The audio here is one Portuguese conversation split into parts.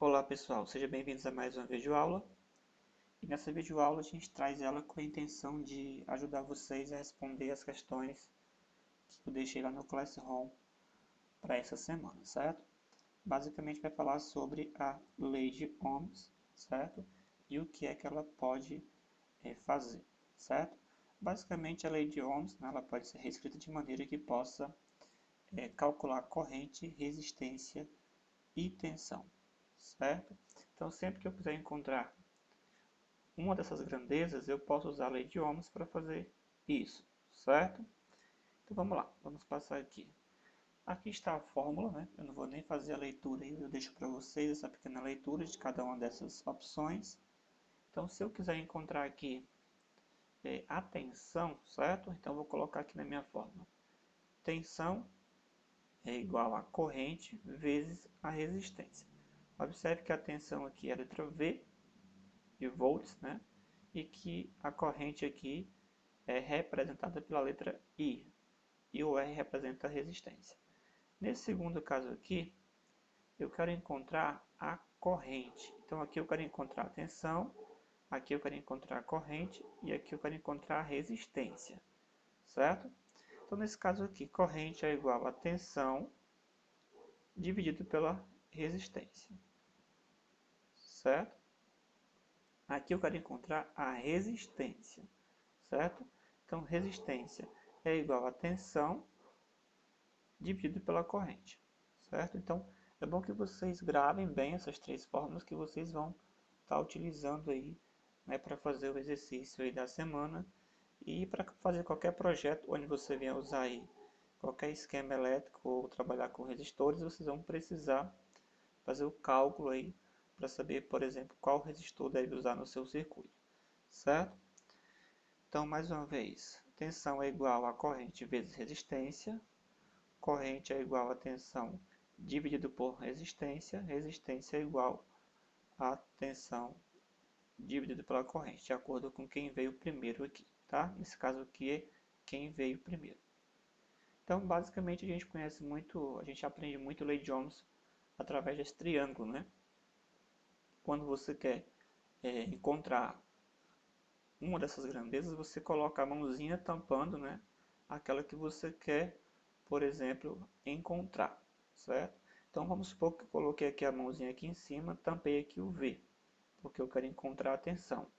Olá pessoal, sejam bem-vindos a mais uma videoaula. E nessa videoaula a gente traz ela com a intenção de ajudar vocês a responder as questões que eu deixei lá no Classroom para essa semana, certo? Basicamente vai falar sobre a lei de Ohms, certo? E o que é que ela pode fazer, certo? Basicamente a lei de Ohms, né, ela pode ser reescrita de maneira que possa calcular corrente, resistência e tensão, certo? Então sempre que eu quiser encontrar uma dessas grandezas, eu posso usar a lei de Ohms para fazer isso, certo? Então vamos lá, vamos passar aqui. Aqui está a fórmula, né? Eu não vou nem fazer a leitura aí, eu deixo para vocês essa pequena leitura de cada uma dessas opções. Então se eu quiser encontrar aqui a tensão, certo? Então eu vou colocar aqui na minha fórmula. Tensão é igual a corrente vezes a resistência. Observe que a tensão aqui é a letra V, de volts, né? E que a corrente aqui é representada pela letra I, e o R representa a resistência. Nesse segundo caso aqui, eu quero encontrar a corrente. Então aqui eu quero encontrar a tensão, aqui eu quero encontrar a corrente, e aqui eu quero encontrar a resistência, certo? Então nesse caso aqui, corrente é igual a tensão dividido pela resistência, certo? Aqui eu quero encontrar a resistência, certo? Então resistência é igual a tensão dividido pela corrente, certo? Então, é bom que vocês gravem bem essas três fórmulas que vocês vão estar utilizando aí, né, para fazer o exercício aí da semana e para fazer qualquer projeto onde você venha usar aí qualquer esquema elétrico ou trabalhar com resistores, vocês vão precisar fazer o cálculo aí para saber, por exemplo, qual resistor deve usar no seu circuito, certo? Então, mais uma vez, tensão é igual a corrente vezes resistência. Corrente é igual a tensão dividido por resistência. Resistência é igual a tensão dividido pela corrente, de acordo com quem veio primeiro aqui, tá? Nesse caso aqui é quem veio primeiro. Então, basicamente, a gente aprende muito lei de Ohms através desse triângulo, né? Quando você quer encontrar uma dessas grandezas, você coloca a mãozinha tampando, né, aquela que você quer, por exemplo, encontrar, certo? Então vamos supor que eu coloquei aqui a mãozinha aqui em cima, tampei aqui o V, porque eu quero encontrar a tensão.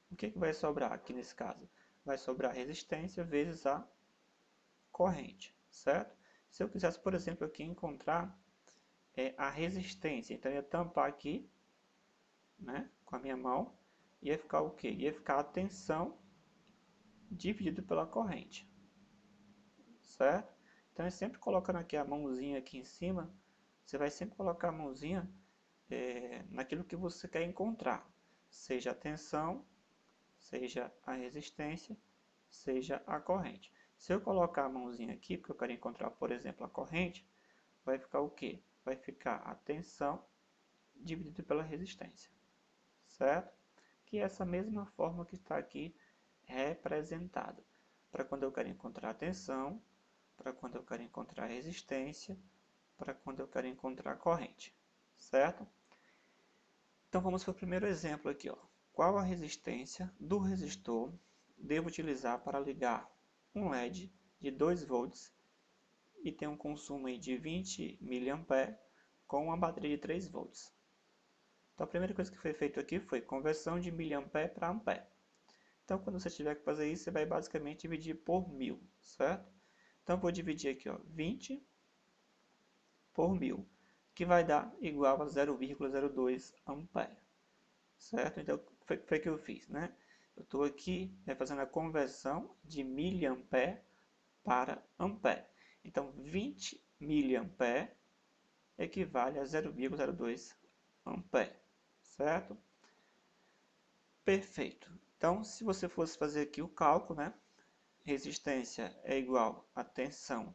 O que vai sobrar aqui nesse caso? Vai sobrar a resistência vezes a corrente, certo? Se eu quisesse, por exemplo, aqui encontrar a resistência, então eu ia tampar aqui, né, com a minha mão, ia ficar o quê? Ia ficar a tensão dividido pela corrente, certo? Então, é sempre colocando aqui a mãozinha aqui em cima, você vai sempre colocar a mãozinha naquilo que você quer encontrar, seja a tensão, seja a resistência, seja a corrente. Se eu colocar a mãozinha aqui, porque eu quero encontrar, por exemplo, a corrente, vai ficar o quê? Vai ficar a tensão dividido pela resistência, certo? Que é essa mesma forma que está aqui representada. Para quando eu quero encontrar a tensão, para quando eu quero encontrar a resistência, para quando eu quero encontrar a corrente, certo? Então vamos para o primeiro exemplo aqui, ó. Qual a resistência do resistor devo utilizar para ligar um LED de 2 volts e tem um consumo aí de 20 mA com uma bateria de 3 volts? Então a primeira coisa que foi feito aqui foi conversão de miliampere para ampere. Então quando você tiver que fazer isso, você vai basicamente dividir por 1000, certo? Então vou dividir aqui, ó, 20 por 1000, que vai dar igual a 0,02 ampere, certo? Então foi que eu fiz, né? Eu estou aqui fazendo a conversão de miliampere para ampere. Então 20 miliampere equivale a 0,02 ampere, certo? Perfeito. Então, se você fosse fazer aqui o cálculo, né? Resistência é igual a tensão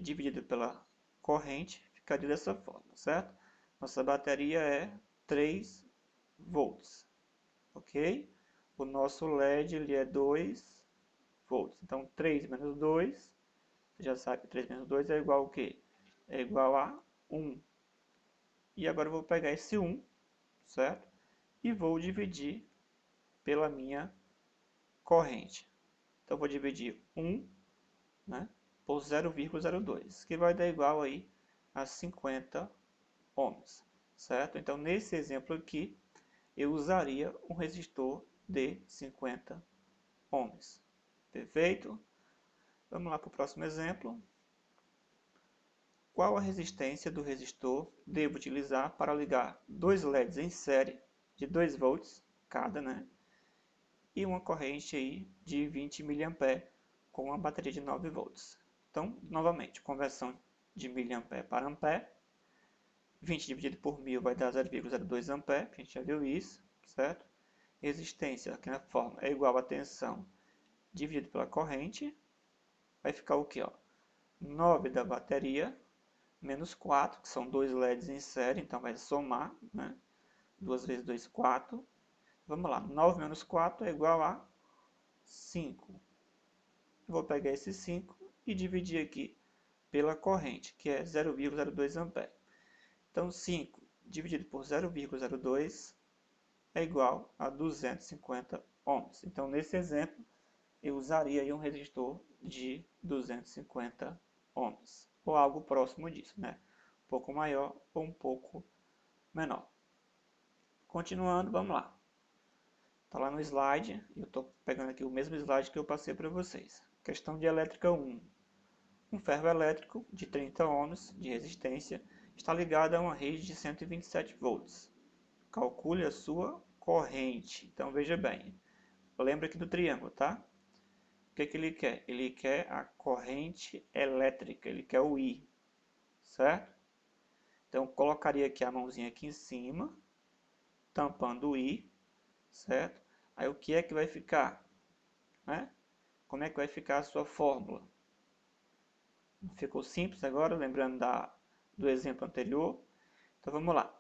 dividido pela corrente, ficaria dessa forma, certo? Nossa bateria é 3 volts, ok? O nosso LED ele é 2 volts. Então, 3 menos 2, você já sabe que 3 menos 2 é igual a quê? É igual a 1, E agora eu vou pegar esse 1, certo? E vou dividir pela minha corrente. Então, eu vou dividir 1, né, por 0,02, que vai dar igual aí a 50 ohms, certo? Então, nesse exemplo aqui, eu usaria um resistor de 50 ohms. Perfeito? Vamos lá para o próximo exemplo. Qual a resistência do resistor devo utilizar para ligar dois LEDs em série de 2 volts cada, né? E uma corrente aí de 20 mA com uma bateria de 9 volts. Então, novamente, conversão de miliampere para ampere. 20 dividido por 1000 vai dar 0,02 ampere, a gente já viu isso, certo? Resistência, aqui na forma, é igual a tensão dividido pela corrente. Vai ficar o que? 9 da bateria menos 4, que são dois LEDs em série, então vai somar, né? 2 vezes 2, 4. Vamos lá, 9 menos 4 é igual a 5. Vou pegar esse 5 e dividir aqui pela corrente, que é 0,02 ampere. Então, 5 dividido por 0,02 é igual a 250 ohms. Então, nesse exemplo, eu usaria aí um resistor de 250 ohms, ou algo próximo disso, né? Um pouco maior ou um pouco menor. Continuando, vamos lá. Está lá no slide, eu estou pegando aqui o mesmo slide que eu passei para vocês. Questão de elétrica 1. Um ferro elétrico de 30 ohms de resistência está ligado a uma rede de 127 volts. Calcule a sua corrente. Então veja bem, lembra aqui do triângulo, tá? O que ele quer? Ele quer a corrente elétrica, ele quer o I, certo? Então colocaria aqui a mãozinha aqui em cima, tampando o I, certo? Aí o que é que vai ficar? Né? Como é que vai ficar a sua fórmula? Ficou simples agora, lembrando do exemplo anterior. Então vamos lá.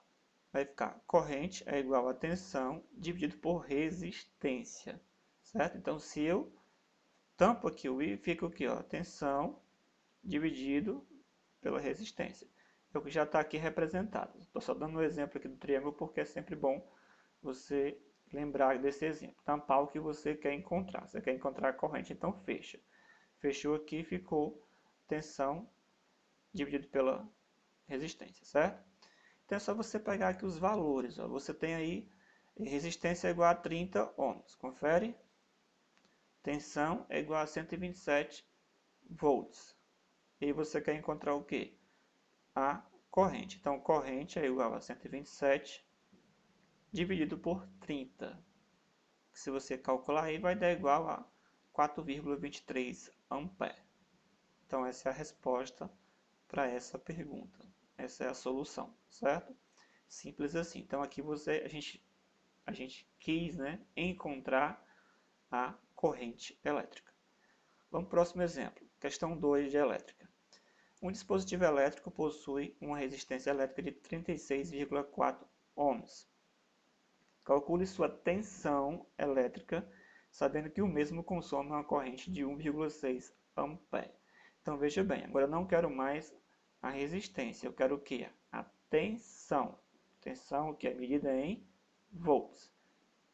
Vai ficar corrente é igual a tensão dividido por resistência, certo? Então se eu tampo aqui o I, fica o que? Tensão dividido pela resistência. É o que já está aqui representado. Estou só dando um exemplo aqui do triângulo porque é sempre bom você lembrar desse exemplo. Tampar o que você quer encontrar. Você quer encontrar a corrente, então fecha. Fechou aqui, ficou tensão dividido pela resistência, certo? Então é só você pegar aqui os valores. Você tem aí resistência igual a 30 ohms. Confere? Tensão é igual a 127 volts. E você quer encontrar o quê? A corrente. Então, corrente é igual a 127 dividido por 30. Se você calcular aí, vai dar igual a 4,23 ampere. Então, essa é a resposta para essa pergunta. Essa é a solução, certo? Simples assim. Então, aqui a gente quis, né, encontrar a corrente elétrica. Vamos para o próximo exemplo. Questão 2 de elétrica. Um dispositivo elétrico possui uma resistência elétrica de 36,4 ohms. Calcule sua tensão elétrica, sabendo que o mesmo consome uma corrente de 1,6 ampere. Então veja bem, agora eu não quero mais a resistência, eu quero o que? A tensão. Tensão que é medida em volts,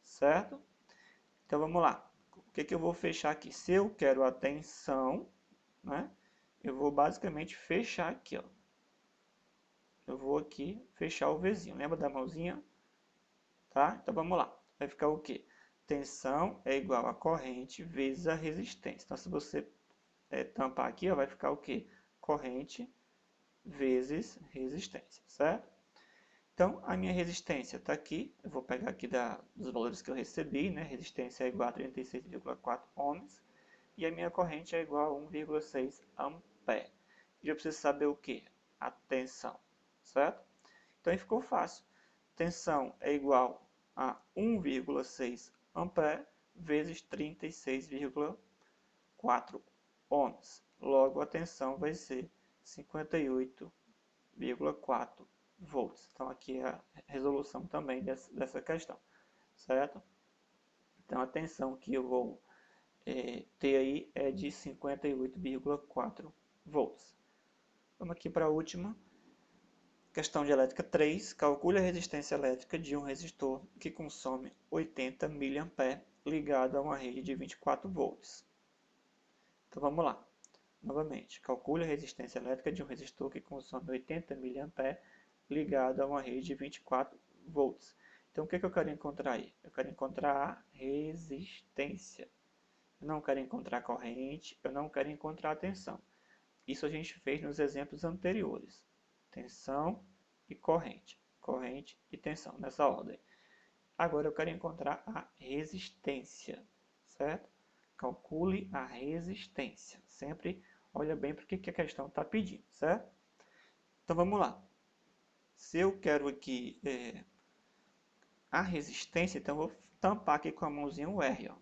certo? Então vamos lá. O que eu vou fechar aqui? Se eu quero a tensão, né, eu vou basicamente fechar aqui, ó. Eu vou aqui fechar o Vzinho. Lembra da mãozinha? Tá? Então vamos lá. Vai ficar o quê? Tensão é igual a corrente vezes a resistência. Então se você tampar aqui, ó, vai ficar o quê? Corrente vezes resistência, certo? Então a minha resistência está aqui. Eu vou pegar aqui dos valores que eu recebi, né? Resistência é igual a 36,4 ohms. E a minha corrente é igual a 1,6 ampere. E eu preciso saber o quê? A tensão, certo? Então aí ficou fácil. Tensão é igual a 1,6 ampere vezes 36,4 ohms. Logo, a tensão vai ser 58,4 volts. Então, aqui é a resolução também dessa questão, certo? Então, a tensão que eu vou ter aí é de 58,4 volts. Vamos aqui para a última. Questão de elétrica 3. Calcule a resistência elétrica de um resistor que consome 80 mA ligado a uma rede de 24 volts. Então vamos lá. Novamente, calcule a resistência elétrica de um resistor que consome 80 mA ligado a uma rede de 24 volts. Então o que eu quero encontrar aí? Eu quero encontrar a resistência. Eu não quero encontrar a corrente, eu não quero encontrar a tensão. Isso a gente fez nos exemplos anteriores. Tensão e corrente. Corrente e tensão, nessa ordem. Agora eu quero encontrar a resistência, certo? Calcule a resistência. Sempre olha bem para o que a questão está pedindo, certo? Então vamos lá. Se eu quero aqui a resistência, então eu vou tampar aqui com a mãozinha o R. Ó.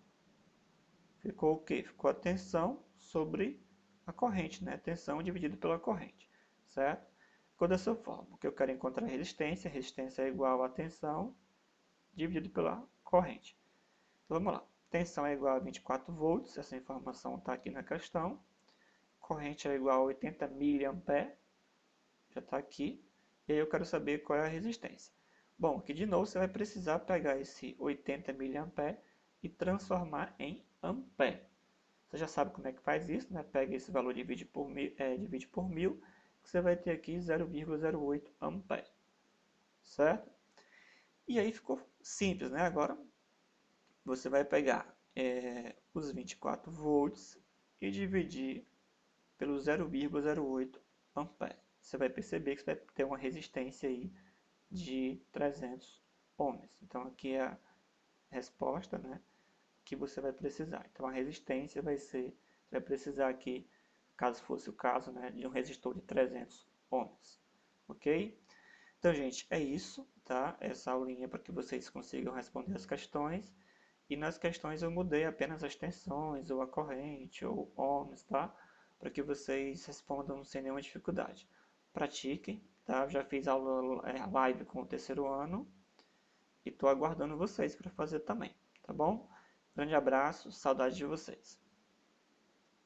Ficou o quê? Ficou a tensão sobre a corrente, né? Tensão dividido pela corrente, certo? Ficou dessa forma, porque eu quero encontrar a resistência é igual a tensão dividido pela corrente. Então vamos lá, tensão é igual a 24 volts, essa informação está aqui na questão. Corrente é igual a 80 mA, já está aqui. E aí eu quero saber qual é a resistência. Bom, aqui de novo você vai precisar pegar esse 80 mA e transformar em ampere. Você já sabe como é que faz isso, né? Pega esse valor e divide por 1000, que você vai ter aqui 0,08 ampere, certo? E aí ficou simples, né? Agora você vai pegar os 24 volts e dividir pelo 0,08 ampere. Você vai perceber que você vai ter uma resistência aí de 300 ohms. Então aqui é a resposta, né? Que você vai precisar. Então a resistência você vai precisar aqui, caso fosse o caso, né, de um resistor de 300 ohms, ok? Então, gente, é isso, tá? Essa aulinha para que vocês consigam responder as questões. E nas questões eu mudei apenas as tensões, ou a corrente, ou ohms, tá? Para que vocês respondam sem nenhuma dificuldade. Pratiquem, tá? Eu já fiz aula, live com o terceiro ano e estou aguardando vocês para fazer também, tá bom? Grande abraço, saudade de vocês.